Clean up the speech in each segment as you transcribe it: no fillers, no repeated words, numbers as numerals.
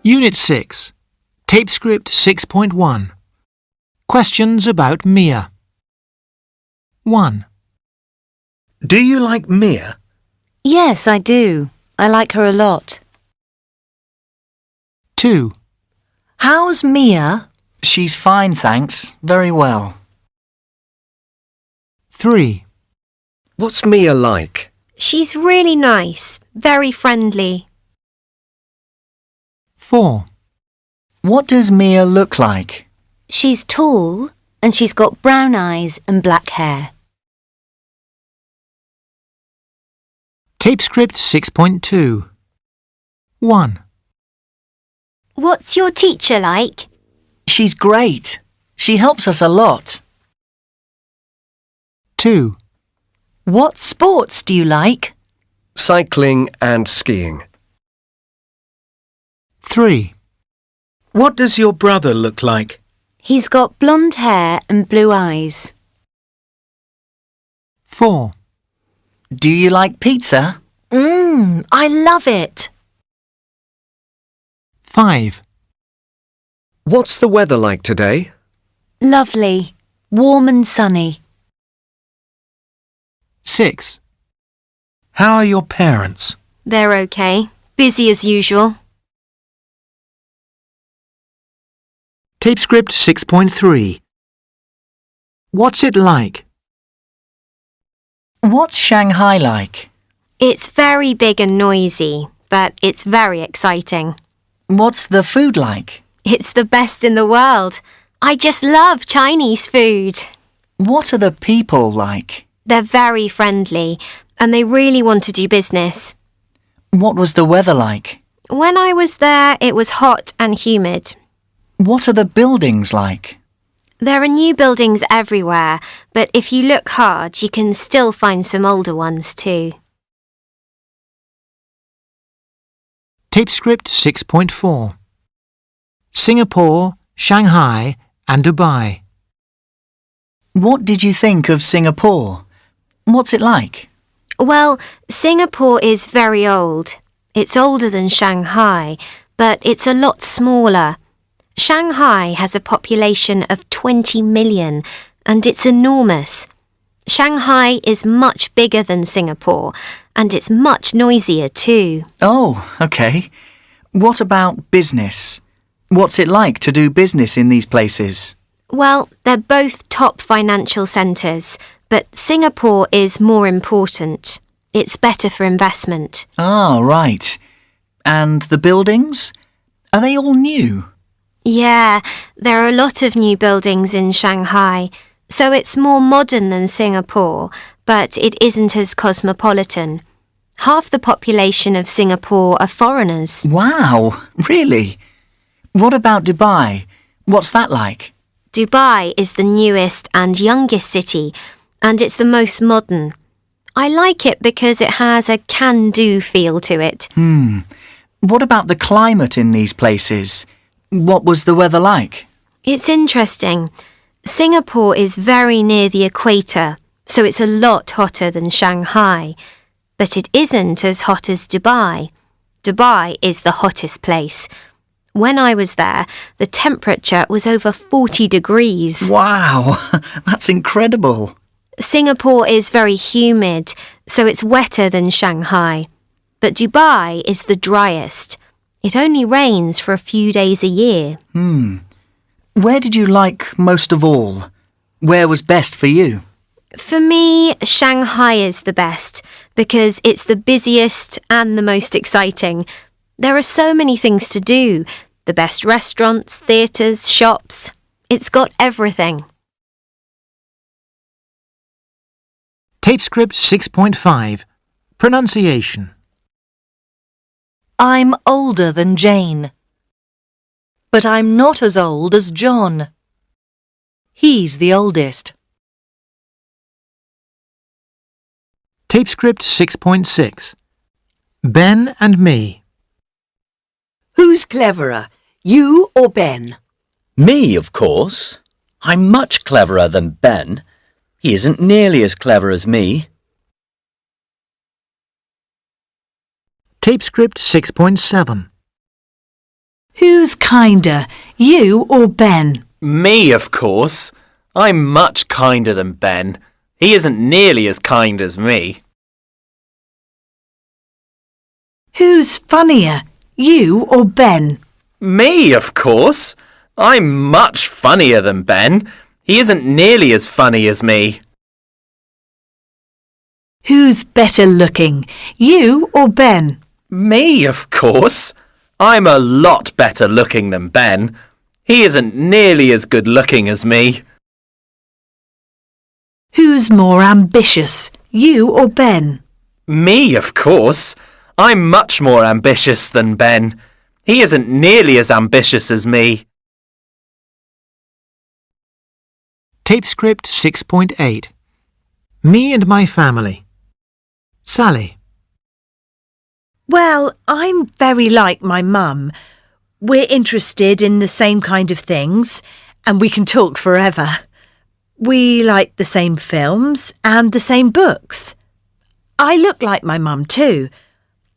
Unit 6. Tape script 6.1. Questions about Mia. 1. Do you like Mia? Yes, I do. I like her a lot. 2. How's Mia? She's fine, thanks. Very well. 3. What's Mia like? She's really nice, very friendly. 4. What does Mia look like? She's tall and she's got brown eyes and black hair. Tape script 6.2. 1. What's your teacher like? She's great. She helps us a lot. 2. What sports do you like? Cycling and skiing. 3. What does your brother look like? He's got blonde hair and blue eyes. 4. Do you like pizza? I love it. 5. What's the weather like today? Lovely, warm and sunny. 6. How are your parents? They're okay. Busy as usual. Tape script 6.3. What's it like? What's Shanghai like? It's very big and noisy, but it's very exciting. What's the food like? It's the best in the world. I just love Chinese food. What are the people like? They're very friendly and they really want to do business. What was the weather like? When I was there, it was hot and humid. What are the buildings like? There are new buildings everywhere, but if you look hard, you can still find some older ones too. Tape script 6.4. Singapore, Shanghai and Dubai. What did you think of Singapore? What's it like? Well, Singapore is very old. It's older than Shanghai, but it's a lot smaller. Shanghai has a population of 20 million and it's enormous. Shanghai is much bigger than Singapore and it's much noisier too. Oh, okay. What about business? What's it like to do business in these places? Well, they're both top financial centres, but Singapore is more important. It's better for investment. Ah, right. And the buildings? Are they all new? Yeah, there are a lot of new buildings in Shanghai, so it's more modern than Singapore, but it isn't as cosmopolitan. Half the population of Singapore are foreigners. Wow, really? What about Dubai? What's that like? Dubai is the newest and youngest city, and it's the most modern. I like it because it has a can-do feel to it. What about the climate in these places? What was the weather like? It's interesting. Singapore is very near the equator, so it's a lot hotter than Shanghai. But it isn't as hot as Dubai. Dubai is the hottest place. When I was there, the temperature was over 40 degrees. Wow, that's incredible. Singapore is very humid, so it's wetter than Shanghai. But Dubai is the driest. It only rains for a few days a year. Where did you like most of all? Where was best for you? For me, Shanghai is the best because it's the busiest and the most exciting. There are so many things to do. The best restaurants, theatres, shops. It's got everything. Tape script 6.5. Pronunciation. I'm older than Jane, but I'm not as old as John. He's the oldest. Tape script 6.6. Ben and me. Who's cleverer, you or Ben? Me, of course. I'm much cleverer than Ben. He isn't nearly as clever as me. Tape script 6.7. Who's kinder, you or Ben? Me, of course. I'm much kinder than Ben. He isn't nearly as kind as me. Who's funnier, you or Ben? Me, of course. I'm much funnier than Ben. He isn't nearly as funny as me. Who's better looking, you or Ben? Me, of course. I'm a lot better looking than Ben. He isn't nearly as good looking as me. Who's more ambitious, you or Ben? Me, of course. I'm much more ambitious than Ben. He isn't nearly as ambitious as me. Tape script 6.8. Me and my family. Sally. Well, I'm very like my mum. We're interested in the same kind of things, and we can talk forever. We like the same films and the same books. I look like my mum too.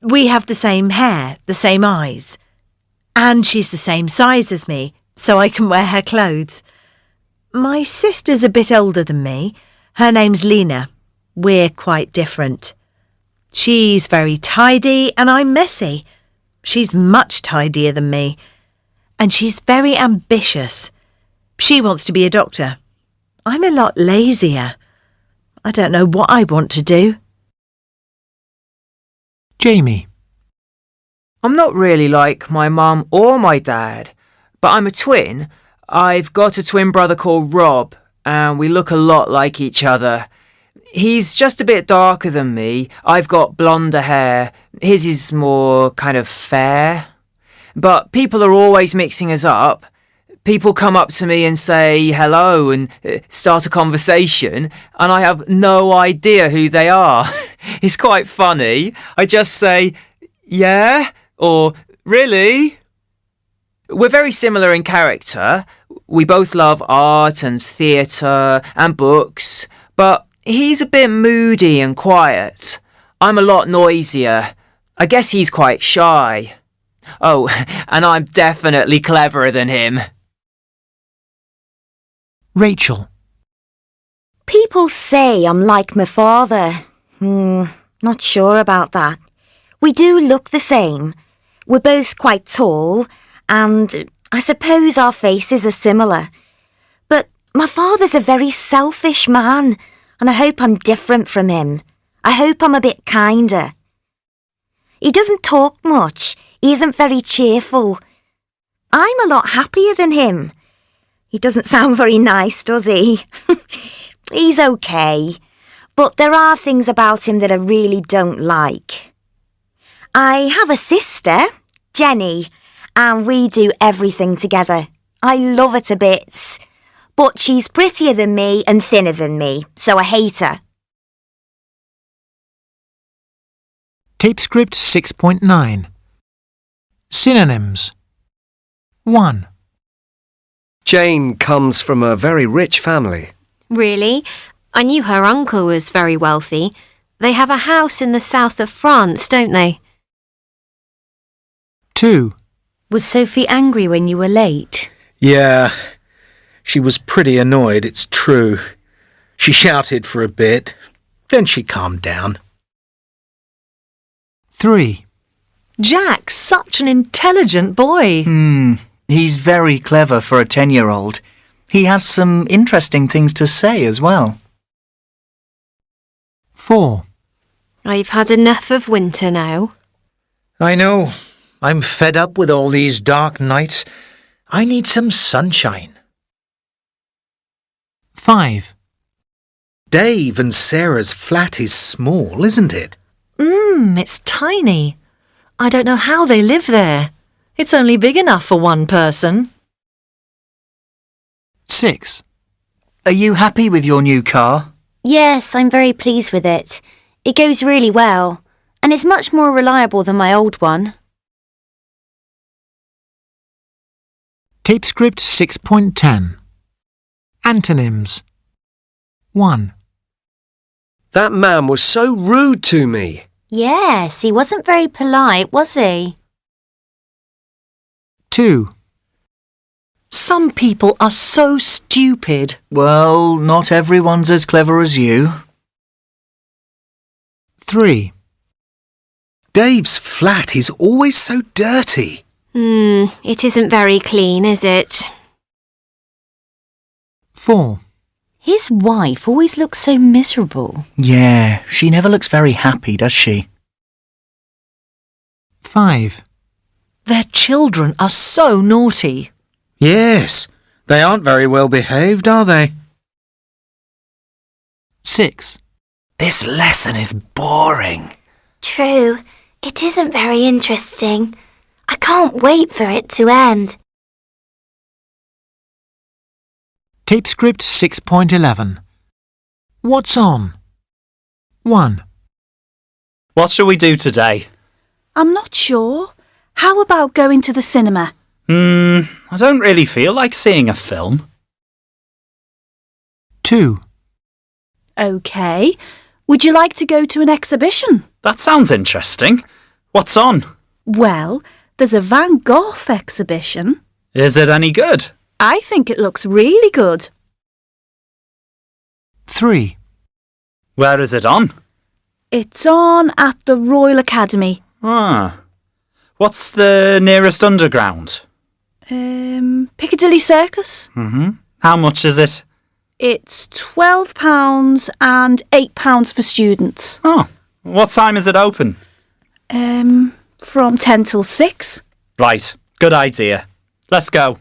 We have the same hair, the same eyes. And she's the same size as me, so I can wear her clothes. My sister's a bit older than me. Her name's Lena. We're quite different. She's very tidy and I'm messy. She's much tidier than me. And she's very ambitious. She wants to be a doctor. I'm a lot lazier. I don't know what I want to do. Jamie. I'm not really like my mum or my dad, but I'm a twin. I've got a twin brother called Rob, and we look a lot like each other. He's just a bit darker than me. I've got blonder hair. His is more kind of fair. But people are always mixing us up. People come up to me and say hello and start a conversation, and I have no idea who they are. It's quite funny. I just say, yeah, or really? We're very similar in character. We both love art and theatre and books, but he's a bit moody and quiet. I'm a lot noisier. I guess he's quite shy. Oh, and I'm definitely cleverer than him. Rachel. People say I'm like my father. Not sure about that. We do look the same. We're both quite tall, and I suppose our faces are similar. But my father's a very selfish man, and I hope I'm different from him. I hope I'm a bit kinder. He doesn't talk much. He isn't very cheerful. I'm a lot happier than him. He doesn't sound very nice, does he? He's okay, but there are things about him that I really don't like. I have a sister, Jenny, and we do everything together. I love her to bits, but she's prettier than me and thinner than me, so I hate her. Tape script 6.9. Synonyms. 1. Jane comes from a very rich family. Really? I knew her uncle was very wealthy. They have a house in the south of France, don't they? 2. Was Sophie angry when you were late? Yeah, she was pretty annoyed, it's true. She shouted for a bit, then she calmed down. 3. Jack's such an intelligent boy. He's very clever for a 10-year-old. He has some interesting things to say as well. 4. I've had enough of winter now. I know. I'm fed up with all these dark nights. I need some sunshine. 5. Dave and Sarah's flat is small, isn't it? It's tiny. I don't know how they live there. It's only big enough for one person. 6. Are you happy with your new car? Yes, I'm very pleased with it. It goes really well, and it's much more reliable than my old one. Tape script 6.10. Antonyms. 1. That man was so rude to me. Yes, he wasn't very polite, was he? 2. Some people are so stupid. Well, not everyone's as clever as you. 3. Dave's flat is always so dirty. It isn't very clean, is it? 4. His wife always looks so miserable. Yeah, she never looks very happy, does she? 5. Their children are so naughty. Yes, they aren't very well behaved, are they? 6. This lesson is boring. True, it isn't very interesting. I can't wait for it to end. Tape script 6.11. What's on? 1. What shall we do today? I'm not sure. How about going to the cinema? I don't really feel like seeing a film. 2. OK. Would you like to go to an exhibition? That sounds interesting. What's on? Well, there's a Van Gogh exhibition. Is it any good? I think it looks really good. 3. Where is it on? It's on at the Royal Academy. Ah. What's the nearest underground? Piccadilly Circus. How much is it? It's £12 and £8 for students. Oh. What time is it open? From 10 till 6. Right. Good idea. Let's go.